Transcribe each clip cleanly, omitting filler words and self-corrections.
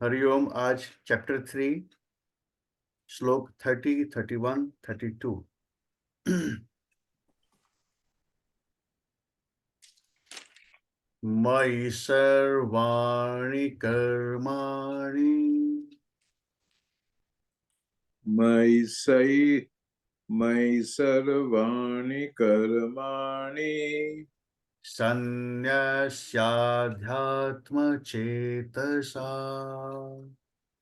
हरिओम। आज चैप्टर 3 श्लोक 30, 31, 32। मयि सर्वाणि कर्माणि मयि सर्वाणि कर्माणि सन्न्यस्याध्यात्मचेतसा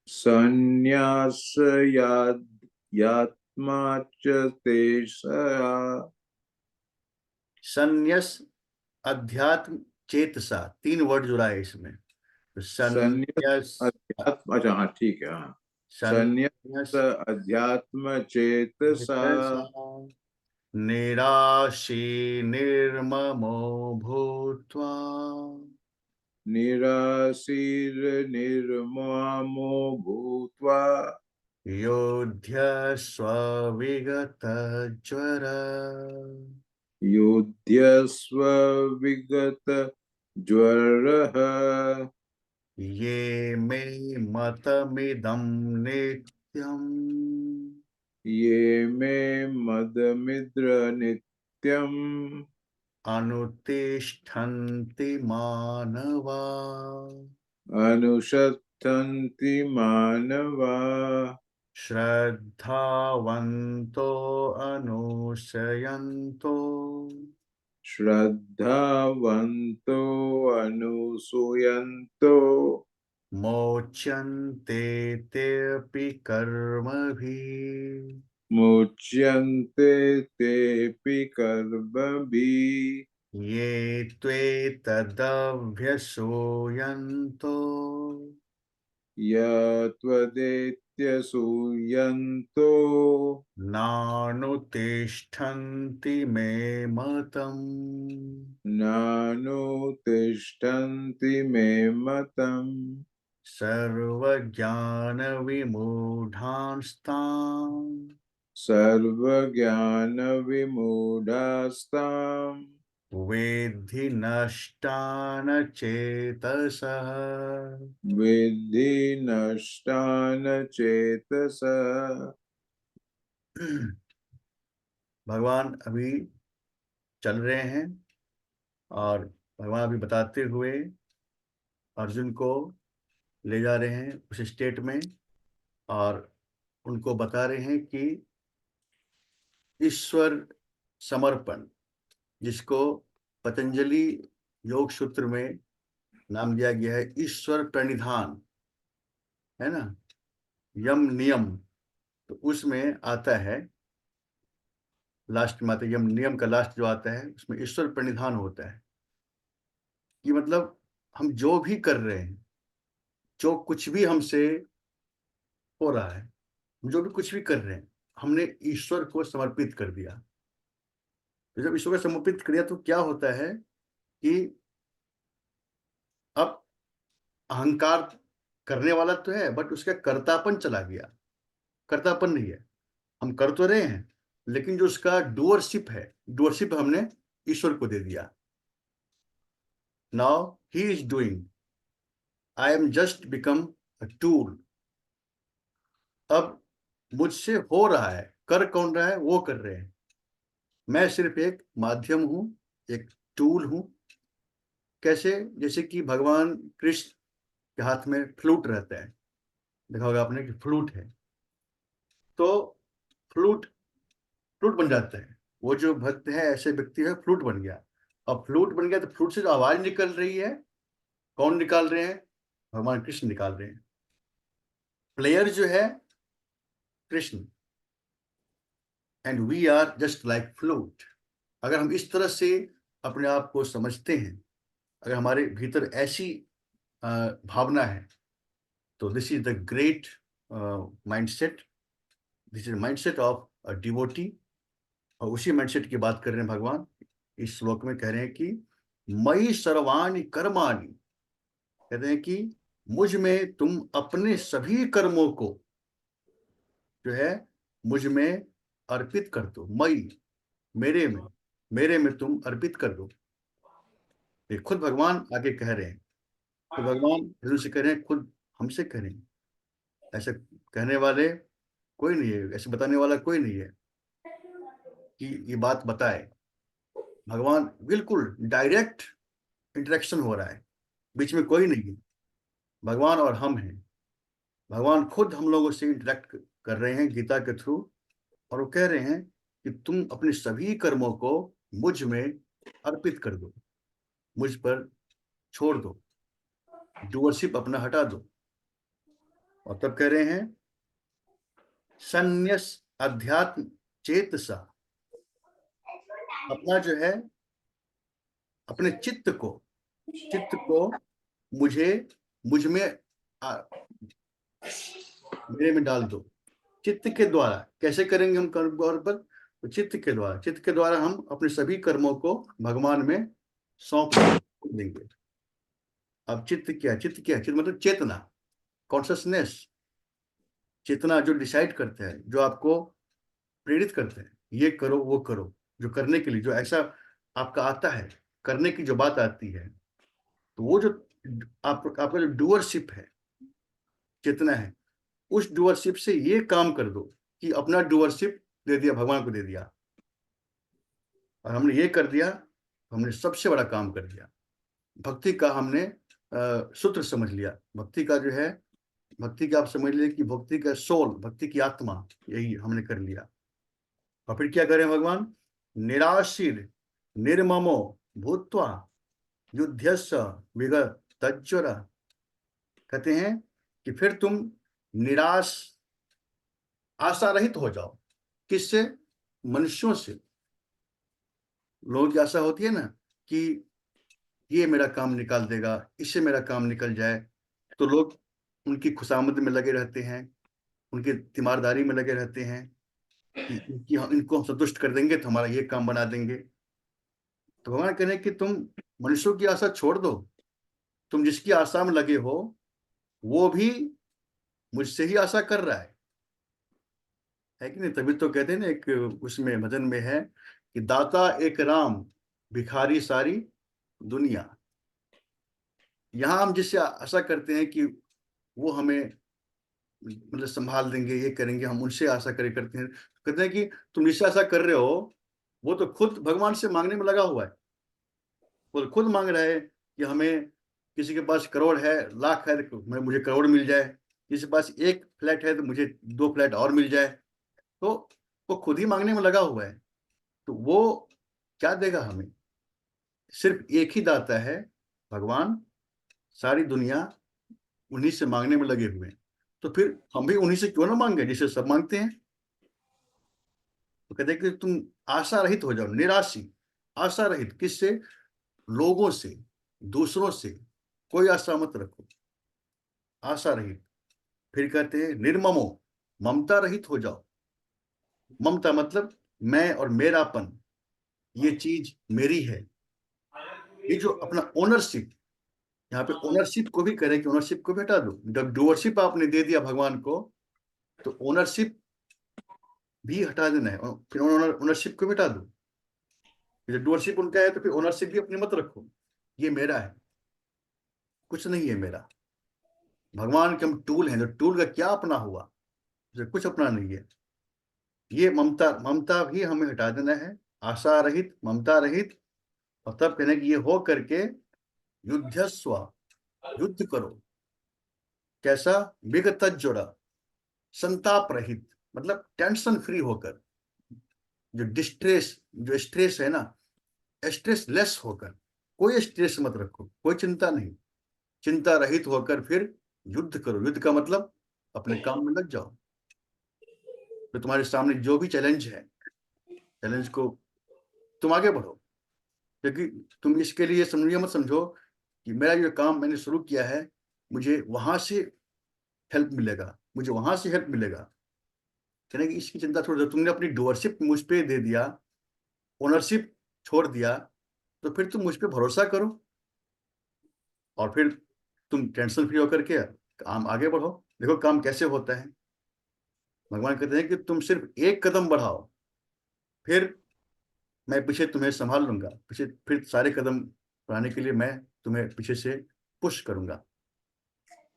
संन्यासयात्मा च तेषा संन्यस अध्यात्म चेतसा, 3 वर्ड जुड़ा है इसमें। तो संन्यास संन्यस अध्यात्म। अच्छा, हाँ, ठीक है। हाँ, संन्यास संन्यस अध्यात्म चेतसा चेतसा निराशी निर्ममो भूत्वा निराशीर्निर्ममो भूत्वा योध्यस्व विगतज्वर युध्यस्व विगत ज्वरः। ये मे मतमिदं नित्यम् ये मे मदमिद्र नित्यम् अनुतिष्ठन्ति मानवा। अनुषत्थन्ति मानवा। श्रद्धावन्तो अनुशयन्तो श्रद्धावन्तो अनुसूयन्तो मोच्यन्ते तेऽपि कर्मभिः। मुच्यन्ते तेऽपि कर्मभिः। ये त्वेतदभ्यसूयन्तो यत्त्वदेत्यसूयन्तो नानुतिष्ठन्ति मे मतम्। नानुतिष्ठन्ति मे मतम्। सर्वज्ञानविमूढांस्तान् सर्वज्ञानविमूढास्ताम् वेद्धि नष्टान चेतसः। विद्धि नष्टान चेतसः। भगवान अभी चल रहे हैं और भगवान अभी बताते हुए अर्जुन को ले जा रहे हैं उस स्टेट में, और उनको बता रहे हैं कि ईश्वर समर्पण, जिसको पतंजलि योग सूत्र में नाम दिया गया है ईश्वर प्रणिधान, है ना, यम नियम। तो उसमें आता है लास्ट में आता है, यम नियम का लास्ट जो आता है उसमें ईश्वर प्रणिधान होता है। कि मतलब हम जो भी कर रहे हैं, जो कुछ भी हमसे हो रहा है, हम जो भी कुछ भी कर रहे हैं, हमने ईश्वर को समर्पित कर दिया। तो जब ईश्वर को समर्पित कर दिया तो क्या होता है कि अब अहंकार करने वाला तो है, बट उसका कर्तापन चला गया। कर्तापन नहीं है, हम कर तो रहे हैं, लेकिन जो उसका डूअरशिप है, डूअरशिप हमने ईश्वर को दे दिया। Now he is doing, I am just become a tool. अब मुझसे हो रहा है, कर कौन रहा है, वो कर रहे हैं, मैं सिर्फ एक माध्यम हूं, एक टूल हूं। कैसे? जैसे कि भगवान कृष्ण के हाथ में फ्लूट रहता है, देखा होगा आपने कि फ्लूट है, तो फ्लूट फ्लूट बन जाता है। वो जो भक्त है, ऐसे व्यक्ति है, फ्लूट बन गया। अब फ्लूट बन गया तो फ्लूट से जो आवाज निकल रही है, कौन निकाल रहे हैं? भगवान कृष्ण निकाल रहे हैं। प्लेयर जो है Krishna, and we are just like flute. अगर हम इस तरह से अपने आप को समझते हैं, अगर हमारे भीतर ऐसी भावना है, तो this is the great mindset, this is mindset of a devotee. और उसी माइंडसेट की बात कर रहे हैं भगवान। इस श्लोक में कह रहे हैं कि मयि सर्वाणि कर्माणि, कहते हैं कि मुझ में तुम अपने सभी कर्मों को जो है मुझ में अर्पित कर दो। मयि, मेरे में तुम अर्पित कर दो। ये खुद भगवान आगे कह रहे हैं। तो भगवान अर्जुन से कह रहे हैं खुद हमसे करें। ऐसे कहने वाले कोई नहीं है, ऐसे बताने वाला कोई नहीं है कि ये बात बताए। भगवान बिल्कुल डायरेक्ट इंटरेक्शन हो रहा है, बीच में कोई नहीं है, भगवान और हम हैं। भगवान खुद हम लोगों से इंटरेक्ट कर रहे हैं गीता के थ्रू, और वो कह रहे हैं कि तुम अपने सभी कर्मों को मुझ में अर्पित कर दो, मुझ पर छोड़ दो, डूअरशिप अपना हटा दो। और तब कह रहे हैं संन्यास अध्यात्म चेतसा, अपना जो है अपने चित्त को मुझे मुझ में मेरे में डाल दो। चित्त के द्वारा कैसे करेंगे हम कर्म गौर पर? तो चित्त के द्वारा हम अपने सभी कर्मों को भगवान में सौंप देंगे। अब चित्त मतलब चेतना, कॉन्शसनेस, चेतना जो डिसाइड करते हैं, जो आपको प्रेरित करते हैं, ये करो वो करो, जो करने के लिए जो ऐसा आपका आता है, करने की जो बात आती है, तो वो जो आपका जो डूअरशिप है, चेतना है, उस डूअरशिप से ये काम कर दो कि अपना डूअरशिप दे दिया, भगवान को दे दिया, और हमने ये कर दिया तो हमने सबसे बड़ा काम कर दिया। भक्ति का हमने सूत्र समझ लिया। भक्ति का जो है, भक्ति का आप समझ लीजिए कि भक्ति का सोल, भक्ति की आत्मा, यही हमने कर लिया। और फिर क्या करें भगवान? निराशीर निर्ममो भूत्वा युद्धस्य विगत तज्ज्वरा, कहते हैं कि फिर तुम निराश, आशा रहित हो जाओ। किससे? मनुष्यों से। लोगों की आशा होती है ना कि ये मेरा काम निकाल देगा, इससे मेरा काम निकल जाए, तो लोग उनकी खुशामद में लगे रहते हैं, उनकी तीमारदारी में लगे रहते हैं कि इनको हम संतुष्ट कर देंगे तो हमारा ये काम बना देंगे। तो भगवान कह रहे हैं कि तुम मनुष्यों की आशा छोड़ दो, तुम जिसकी आशा में लगे हो वो भी मुझसे ही आशा कर रहा है कि नहीं? तभी तो कहते हैं ना, एक उसमें भजन में है कि दाता एक राम, भिखारी सारी दुनिया। यहाँ हम जिससे आशा करते हैं कि वो हमें मतलब संभाल देंगे, ये करेंगे, हम उनसे आशा करते हैं, कहते हैं कि तुम जिससे आशा कर रहे हो वो तो खुद भगवान से मांगने में लगा हुआ है। वो तो खुद मांग रहा है कि हमें, किसी के पास करोड़ है, लाख है, तो मुझे करोड़ मिल जाए, किसी के पास एक फ्लैट है तो मुझे 2 फ्लैट और मिल जाए। तो वो खुद ही मांगने में लगा हुआ है, तो वो क्या देगा हमें? सिर्फ एक ही दाता है, भगवान। सारी दुनिया उन्हीं से मांगने में लगे हुए हैं, तो फिर हम भी उन्हीं से क्यों ना मांगे जिसे सब मांगते हैं। तो कहते हैं कि तुम आशा रहित हो जाओ, निराशी, आशा रहित। किससे? लोगों से, दूसरों से कोई आशा मत रखो, आशा रहित। फिर कहते हैं निर्ममो, ममता रहित हो जाओ। ममता मतलब मैं और मेरापन, ये चीज मेरी है, ये जो अपना ओनरशिप, यहाँ पे ओनरशिप को भी करें कि ओनरशिप को भी हटा दो। जब डूअरशिप आपने दे दिया भगवान को, तो ओनरशिप भी हटा देना है, और फिर ओनरशिप को भी हटा दो। जब डूअरशिप उनका है तो फिर ओनरशिप भी अपनी मत रखो, ये मेरा है, कुछ नहीं है मेरा। भगवान के हम टूल हैं, जो टूल का क्या अपना हुआ? जो कुछ अपना नहीं है। ये ममता, ममता भी हमें हटा देना है, आशा रहित, ममता रहित। और तब कहने की ये हो करके युद्धस्व, युद्ध करो। कैसा? विगत जोड़ा, संताप रहित, मतलब टेंशन फ्री होकर, जो डिस्ट्रेस, जो स्ट्रेस है ना, स्ट्रेस लेस होकर। कोई स्ट्रेस मत रखो, कोई चिंता नहीं, चिंता रहित होकर फिर युद्ध करो। युद्ध का मतलब अपने काम में लग जाओ। तो तुम्हारे सामने जो भी चैलेंज है, चैलेंज को तुम आगे बढ़ो, क्योंकि तुम इसके लिए समझिए, मत समझो कि मेरा जो काम मैंने शुरू किया है, मुझे वहां से हेल्प मिलेगा, मुझे वहां से हेल्प मिलेगा। कहने की इसकी चिंता छोड़ दो, तुमने अपनी डोअरशिप मुझ पे दे दिया, ओनरशिप छोड़ दिया, तो फिर तुम मुझ पे भरोसा करो, और फिर तुम टेंशन फ्री होकर के काम आगे बढ़ो। देखो काम कैसे होता है। भगवान कहते हैं कि तुम सिर्फ एक कदम बढ़ाओ, फिर मैं पीछे तुम्हें संभाल लूंगा, पीछे फिर सारे कदम बढ़ाने के लिए मैं तुम्हें पीछे से पुश करूंगा।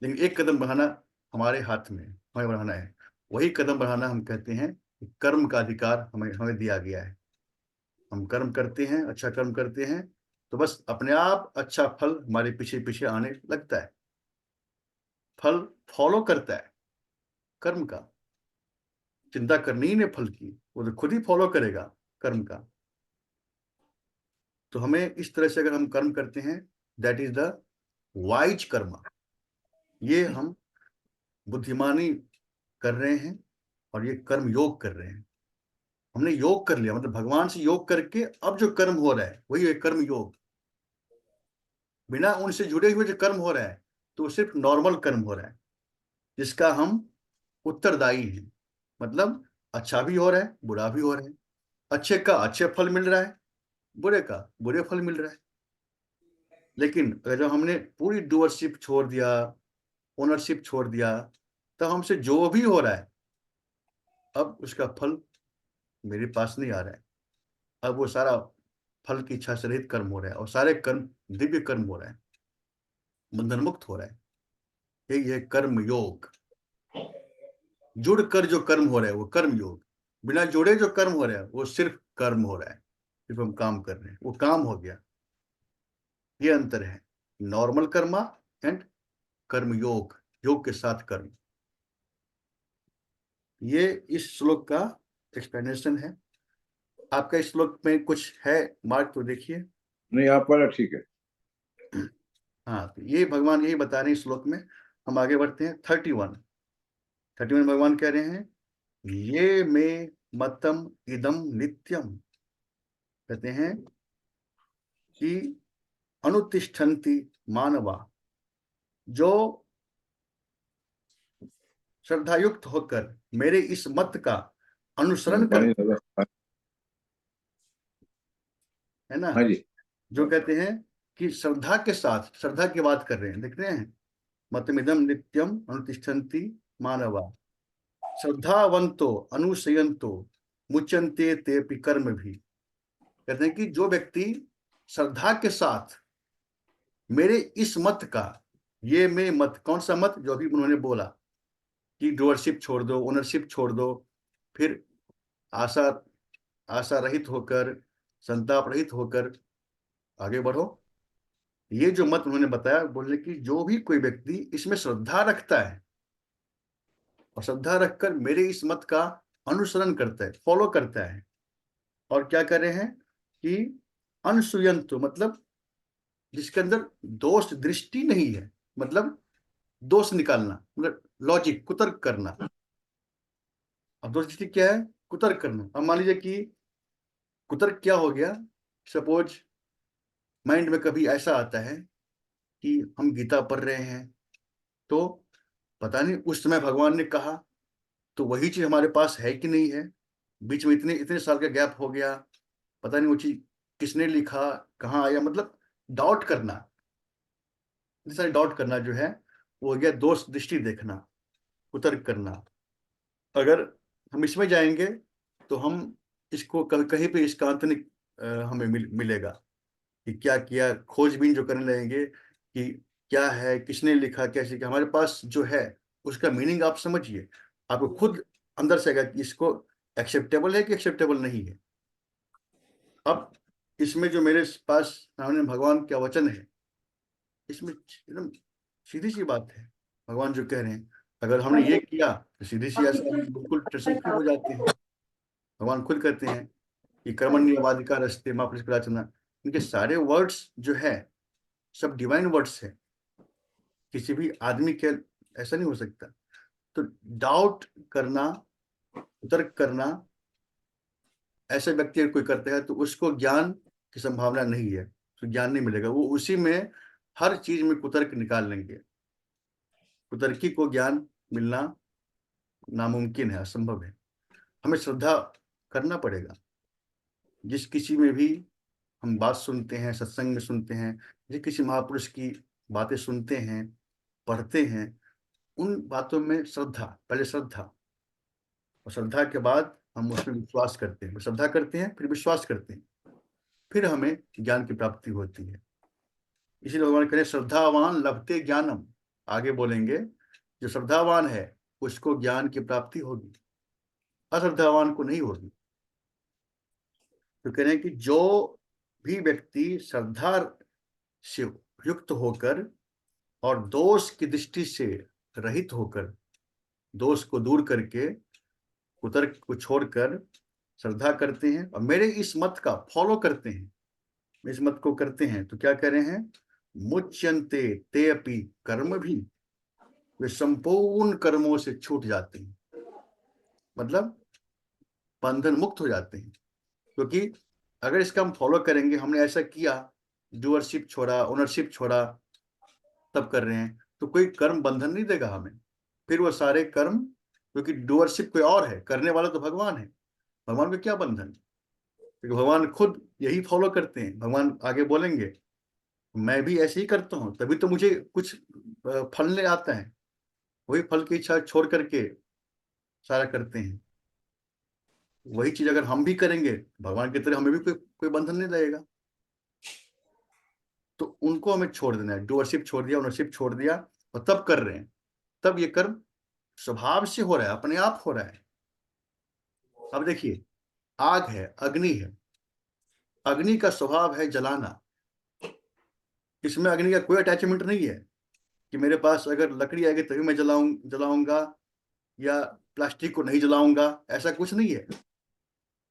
लेकिन एक कदम बढ़ाना हमारे हाथ में, हमें बढ़ाना है। वही कदम बढ़ाना हम कहते हैं कि कर्म का अधिकार हमें हमें दिया गया है। हम कर्म करते हैं, अच्छा कर्म करते हैं, तो बस अपने आप अच्छा फल हमारे पीछे पीछे आने लगता है। फल फॉलो करता है कर्म का। चिंता करनी ही नहीं फल की, वो तो खुद ही फॉलो करेगा कर्म का। तो हमें इस तरह से अगर हम कर्म करते हैं, दैट इज द वाइज कर्म। ये हम बुद्धिमानी कर रहे हैं और ये कर्म योग कर रहे हैं। हमने योग कर लिया, मतलब भगवान से योग करके अब जो कर्म हो रहा है वही है कर्म योग। बिना उनसे जुड़े हुए जो कर्म हो रहा है तो वो सिर्फ नॉर्मल कर्म हो रहा है, जिसका हम उत्तरदायी हैं। मतलब अच्छा भी हो रहा है, बुरा भी हो रहा है। अच्छे का अच्छे फल मिल रहा है, बुरे का बुरे फल मिल रहा है। लेकिन अगर जब हमने पूरी डूअरशिप छोड़ दिया, ओनरशिप छोड़ दिया, तब हमसे जो भी हो रहा है अब उसका फल मेरे पास नहीं आ रहा है। अब वो सारा फल की इच्छा से रहित कर्म हो रहा है और सारे कर्म दिव्य कर्म हो रहा है, बंधन मुक्त हो रहा है। यही है कर्म योग। जुड़ कर जो कर्म हो रहा है वो कर्म योग, बिना जुड़े जो कर्म हो रहा है वो सिर्फ कर्म हो रहा है। सिर्फ हम काम कर रहे हैं, वो काम हो गया। ये अंतर है नॉर्मल कर्मा एंड कर्म योग, योग के साथ कर्म। ये इस श्लोक का एक्सप्लेनेशन है। आपका इस श्लोक में कुछ है मार्क तो देखिए। नहीं, आप वाला ठीक है। हाँ, तो ये भगवान यही बता रहे हैं इस श्लोक में। हम आगे बढ़ते हैं 31 भगवान कह रहे हैं, ये में मतम इदम नित्यम। कहते हैं कि अनुतिष्ठन्ति मानवा, जो श्रद्धायुक्त होकर मेरे इस मत का अनुसरण पानी करते लगा। है ना। हाँ जी। जो कहते हैं कि श्रद्धा के साथ, श्रद्धा की बात कर रहे हैं, देख रहे हैं, मतमिदम नित्यम अनुतिष्ठन्ति मानवा श्रद्धावंतो अनुशयंतो मुच्यन्ते तेपि कर्म भी। कहते हैं कि जो व्यक्ति श्रद्धा के साथ मेरे इस मत का, ये मैं मत, कौन सा मत, जो अभी उन्होंने बोला कि डोअरशिप छोड़ दो, ओनरशिप छोड़ दो, फिर आशा आशा रहित होकर, संताप रहित होकर आगे बढ़ो। ये जो मत उन्होंने बताया, बोलने की जो भी कोई व्यक्ति इसमें श्रद्धा रखता है और श्रद्धा रखकर मेरे इस मत का अनुसरण करता है, फॉलो करता है, और क्या कर रहे हैं कि अनसुयंत, मतलब जिसके अंदर दोष दृष्टि नहीं है, मतलब दोष निकालना, मतलब लॉजिक, कुतर्क करना। अब दोष दृष्टि क्या है? कुतर्क करना। अब मान लीजिए कि कुतर्क क्या हो गया, सपोज माइंड में कभी ऐसा आता है कि हम गीता पढ़ रहे हैं, तो पता नहीं उस समय भगवान ने कहा तो वही चीज हमारे पास है कि नहीं है। बीच में इतने इतने साल का गैप हो गया, पता नहीं वो चीज किसने लिखा, कहाँ आया, मतलब डाउट करना। इतने सारे डाउट करना जो है वो हो गया दोष दृष्टि देखना, कुतर्क करना। अगर हम इसमें जाएंगे तो हम इसको कहीं कहीं पे इसका अंत नहीं हमें मिलेगा कि क्या किया, खोजबीन जो करने लगेंगे कि क्या है, किसने लिखा, कैसे किया, हमारे पास जो है उसका मीनिंग आप समझिए। आपको खुद अंदर से आएगा कि इसको एक्सेप्टेबल है कि एक्सेप्टेबल नहीं है। अब इसमें जो मेरे पास सामने भगवान का वचन है, इसमें एकदम सीधी सी बात है। भगवान जो कह रहे हैं, अगर हमने ये किया तो सीधी सी ऐसा हम बिल्कुल टेंशन फ्री हो जाते हैं। भगवान खुद कहते हैं कि कर्मण्येवाधिकार अस्ते मां प्रचना। इनके सारे वर्ड्स जो है सब डिवाइन वर्ड्स है, किसी भी आदमी के ऐसा नहीं हो सकता। तो डाउट करना, तर्क करना, ऐसे व्यक्ति अगर कोई करता है तो उसको ज्ञान की संभावना नहीं है, तो ज्ञान नहीं मिलेगा। वो उसी में हर चीज में कुतर्क निकाल लेंगे। कुतर्की को ज्ञान मिलना नामुमकिन है, असंभव है। हमें श्रद्धा करना पड़ेगा। जिस किसी में भी हम बात सुनते हैं, सत्संग में सुनते हैं, जिस किसी महापुरुष की बातें सुनते हैं, पढ़ते हैं, उन बातों में श्रद्धा, पहले श्रद्धा, और श्रद्धा के बाद हम उसमें विश्वास करते हैं। श्रद्धा करते हैं फिर विश्वास करते हैं, फिर हमें ज्ञान की प्राप्ति होती है। इसीलिए भगवान कह रहे श्रद्धावान लभते ज्ञानम। आगे बोलेंगे जो श्रद्धावान है उसको ज्ञान की प्राप्ति होगी, अश्रद्धावान को नहीं होगी। तो कह रहे हैं कि जो भी व्यक्ति श्रद्धा से युक्त होकर और दोष की दृष्टि से रहित होकर, दोष को दूर करके, कुतर्क को छोड़कर श्रद्धा करते हैं और मेरे इस मत का फॉलो करते हैं, इस मत को करते हैं, तो क्या कह रहे हैं, मुच्यन्ते ते अपि कर्म भी, वे संपूर्ण कर्मों से छूट जाते हैं, मतलब बंधन मुक्त हो जाते हैं। क्योंकि अगर इसका हम फॉलो करेंगे, हमने ऐसा किया, डूअरशिप छोड़ा, ओनरशिप छोड़ा, तब कर रहे हैं, तो कोई कर्म बंधन नहीं देगा हमें। फिर वो सारे कर्म, क्योंकि डूअरशिप कोई और है, करने वाला तो भगवान है, भगवान को क्या बंधन, क्योंकि भगवान खुद यही फॉलो करते हैं। भगवान आगे बोलेंगे मैं भी ऐसे ही करता हूँ, तभी तो मुझे कुछ फल ले आता है, वही फल की इच्छा छोड़ करके सारा करते हैं। वही चीज अगर हम भी करेंगे भगवान की तरह, हमें भी कोई बंधन नहीं रहेगा। तो उनको हमें छोड़ देना है, डूअरशिप छोड़ दिया, ओनरशिप छोड़ दिया, और तब कर रहे हैं, तब ये कर्म स्वभाव से हो रहा है, अपने आप हो रहा है। अब देखिए, आग है, अग्नि है, अग्नि का स्वभाव है जलाना, इसमें अग्नि का कोई अटैचमेंट नहीं है कि मेरे पास अगर लकड़ी आएगी तभी मैं जलाऊंगा या प्लास्टिक को नहीं जलाऊंगा, ऐसा कुछ नहीं है।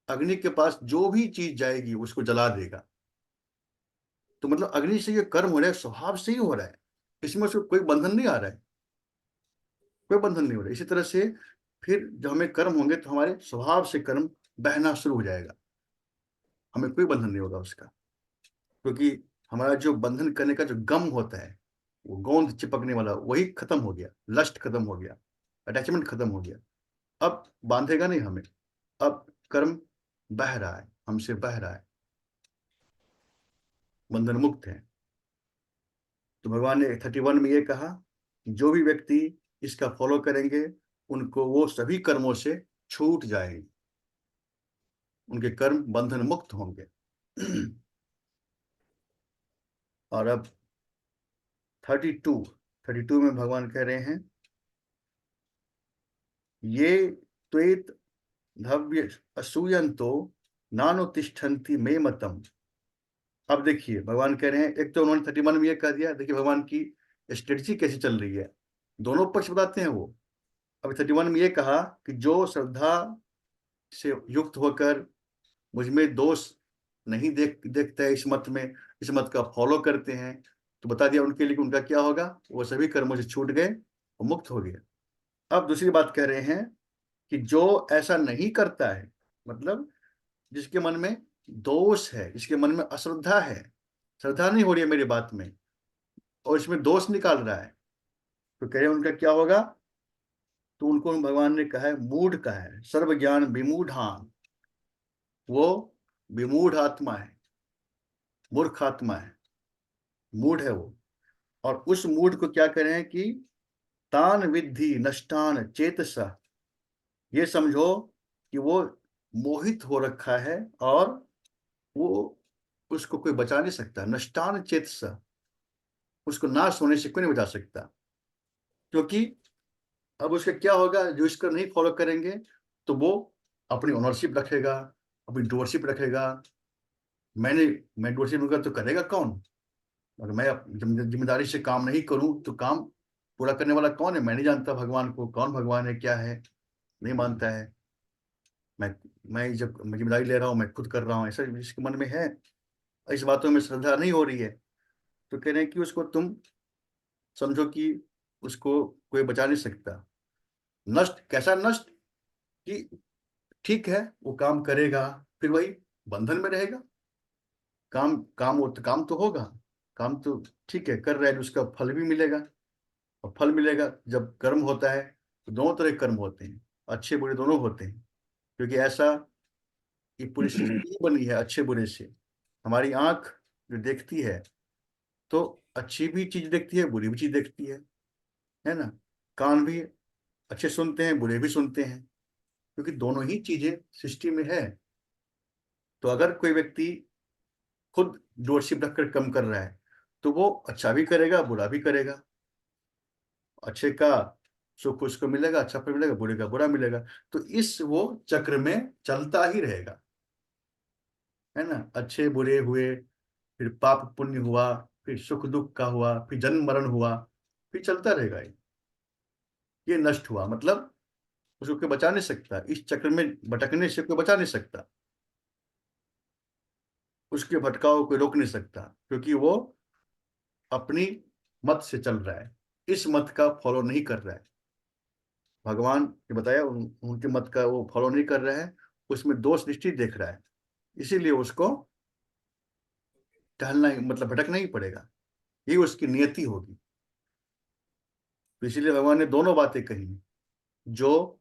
अग्नि के पास जो भी चीज जाएगी उसको जला देगा। तो मतलब अग्नि से ये कर्म हो रहा है, स्वभाव से ही हो रहा है, इसमें उसको कोई बंधन नहीं आ रहा है, कोई बंधन नहीं हो रहा है। इसी तरह से फिर जब हमें कर्म होंगे तो हमारे स्वभाव से कर्म बहना शुरू हो जाएगा, हमें कोई बंधन नहीं होगा उसका। क्योंकि हमारा जो बंधन करने का जो गम होता है, वो गोंद चिपकने वाला, वही खत्म हो गया, लस्ट खत्म हो गया, अटैचमेंट खत्म हो गया। अब बांधेगा नहीं हमें, अब कर्म बह रहा है, हमसे बह रहा है, बंधन मुक्त है। तो भगवान ने 31 में ये कहा जो भी व्यक्ति इसका फॉलो करेंगे उनको वो सभी कर्मों से छूट जाएंगे, उनके कर्म बंधन मुक्त होंगे। और अब 32 में भगवान कह रहे हैं ये त्वेत धव्य असूयंतो नानुतिष्ठन्ति मे मतम। अब देखिए भगवान कह रहे हैं, एक तो उन्होंने 31 में ये कह दिया, देखिए भगवान की स्ट्रेटजी कैसी चल रही है, दोनों पक्ष बताते हैं वो। अब 31 में ये कहा कि जो श्रद्धा से युक्त होकर मुझ में दोष नहीं देखते हैं, इस मत में, इस मत का फॉलो करते हैं, तो बता दिया उनके लिए कि उनका क्या होगा, वो सभी कर्मों से छूट गए और मुक्त हो गए। अब दूसरी बात कह रहे हैं कि जो ऐसा नहीं करता है, मतलब जिसके मन में दोष है, जिसके मन में अश्रद्धा है, श्रद्धा नहीं हो रही है मेरी बात में, और इसमें दोष निकाल रहा है, तो कह रहे हैं उनका क्या होगा। तो उनको भगवान ने कहा है मूढ़ का है, सर्व ज्ञान विमूढ़ान, वो विमूढ़ आत्मा है, मूर्ख आत्मा है, मूढ़ है वो। और उस मूढ़ को क्या करें कि तान विद्धि नष्टान चेतसा, ये समझो कि वो मोहित हो रखा है और वो, उसको कोई बचा नहीं सकता, नष्टान चेतसा, उसको नाश होने से कोई नहीं बचा सकता। क्योंकि अब उसका क्या होगा, जो इसका नहीं फॉलो करेंगे तो वो अपनी ओनरशिप रखेगा, अपनी डोरशिप रखेगा। मैं डोरशिप लूंगा तो करेगा कौन, और मैं जिम्मेदारी से काम नहीं करूं तो काम पूरा करने वाला कौन है, मैं नहीं जानता भगवान को, कौन भगवान है क्या है, नहीं मानता है। मैं मैं जब जिम्मेदारी ले रहा हूँ मैं खुद कर रहा हूँ, ऐसा जिसके मन में है, इस बातों में श्रद्धा नहीं हो रही है, तो कह रहे हैं कि उसको तुम समझो कि उसको कोई बचा नहीं सकता। नष्ट कैसा नष्ट, कि ठीक है वो काम करेगा, फिर वही बंधन में रहेगा। काम काम वो तो काम तो होगा, काम तो ठीक है कर रहा है, उसका फल भी मिलेगा। और फल मिलेगा, जब कर्म होता है तो दोनों तरह के कर्म होते हैं, अच्छे बुरे दोनों होते हैं। क्योंकि ऐसा ये पूरी सृष्टि ही बनी है अच्छे बुरे से। हमारी आंख जो देखती है तो अच्छी भी चीज देखती है, बुरी भी चीज देखती है ना। कान भी अच्छे सुनते हैं, बुरे भी सुनते हैं, क्योंकि दोनों ही चीजें सृष्टि में है। तो अगर कोई व्यक्ति खुद डोरशिप रखकर कम कर रहा है तो वो अच्छा भी करेगा बुरा भी करेगा। अच्छे का सुख उसको मिलेगा, अच्छा फल मिलेगा, बुरे का बुरा मिलेगा। तो इस वो चक्र में चलता ही रहेगा, है ना। अच्छे बुरे हुए, फिर पाप पुण्य हुआ, फिर सुख दुख का हुआ, फिर जन्म मरण हुआ, फिर चलता रहेगा ये नष्ट हुआ मतलब उसको कोई बचा नहीं सकता, इस चक्र में भटकने से कोई बचा नहीं सकता, उसके भटकाव को रोक नहीं सकता, क्योंकि वो अपनी मत से चल रहा है, इस मत का फॉलो नहीं कर रहा है। भगवान ने बताया उनके मत का वो फॉलो नहीं कर रहा है, उसमें दोष दृष्टि देख रहा है, इसीलिए उसको टहलना मतलब भटकना ही पड़ेगा, ये उसकी नियति होगी। तो इसीलिए भगवान ने दोनों बातें कही, जो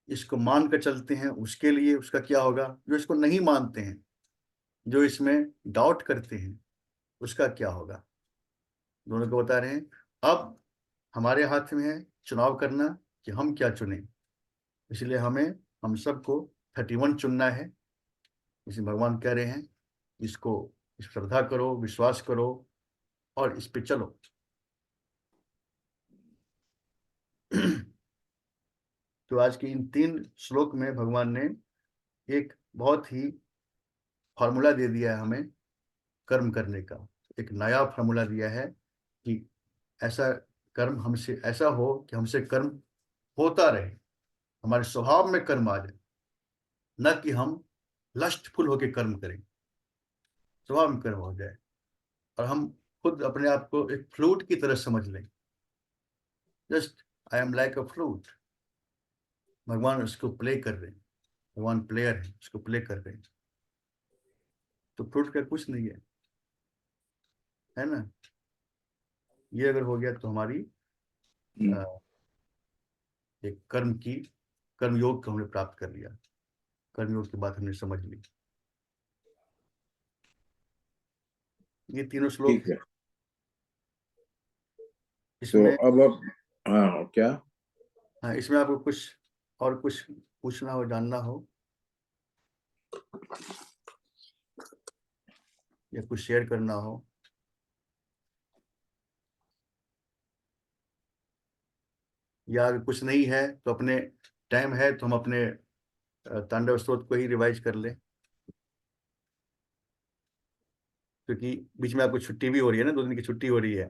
इसको मान कर चलते हैं उसके लिए उसका क्या होगा, जो इसको नहीं मानते हैं, जो इसमें डाउट करते हैं, उसका क्या होगा, दोनों को बता रहे हैं। अब हमारे हाथ में है चुनाव करना कि हम क्या चुने, इसलिए हम सबको 31 चुनना है। इसलिए भगवान कह रहे हैं इसको श्रद्धा करो, विश्वास करो और इस पे चलो। तो आज के इन 3 श्लोक में भगवान ने एक बहुत ही फॉर्मूला दे दिया है हमें कर्म करने का, एक नया फॉर्मूला दिया है कि ऐसा कर्म हमसे ऐसा हो कि हमसे कर्म होता रहे, हमारे स्वभाव में कर्म आ जाए, न कि हम लस्टफुल होकर कर्म करें, स्वभाव में कर्म हो जाए और हम खुद अपने आप को एक फ्लूट की तरह समझ लें। Just I am like a flute, भगवान उसको प्ले कर रहे हैं, भगवान प्लेयर है, उसको प्ले कर रहे हैं। तो फ्लूट का कुछ नहीं है ना। ये अगर हो गया तो हमारी हम्म, अ, एक कर्म योग को हमने प्राप्त कर लिया, कर्म योग की बात हमने समझ ली। ये तीनों श्लोक ठीक है है। तो इसमें। अब हाँ क्या? हाँ, इसमें आपको कुछ और कुछ पूछना हो, जानना हो या कुछ शेयर करना हो। या अगर कुछ नहीं है तो अपने टाइम है तो हम अपने तांडव स्तोत्र को ही रिवाइज कर लें, क्योंकि बीच में आपको छुट्टी भी हो रही है ना, 2 दिन की छुट्टी हो रही है।